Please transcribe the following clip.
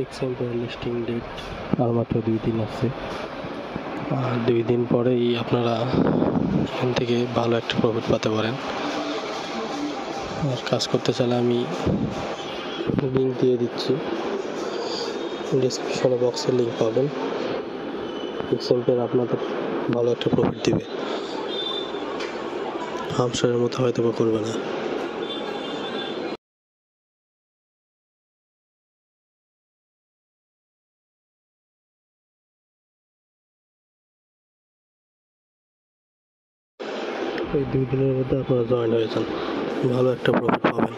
Example listing date আর মাত্র 2 দিন আছে, আর 2 দিন পরেই আপনারা এখান থেকে ভালো একটা প্রফিট পেতে পারেন। আর কাজ করতে চাইলে আমি লিঙ্ক দিয়ে দিচ্ছি, ডিসক্রিপশনে বক্সের লিঙ্ক পাবেন। এক্সাম্পল আপনাদের ভালো একটা প্রফিট দিবে, হামশারের মতো হয়তো বা করবে না। এই 2 দিনের মধ্যে আপনারা জয়েন হয়ে যান, ভালো একটা প্রফিট পাবেন।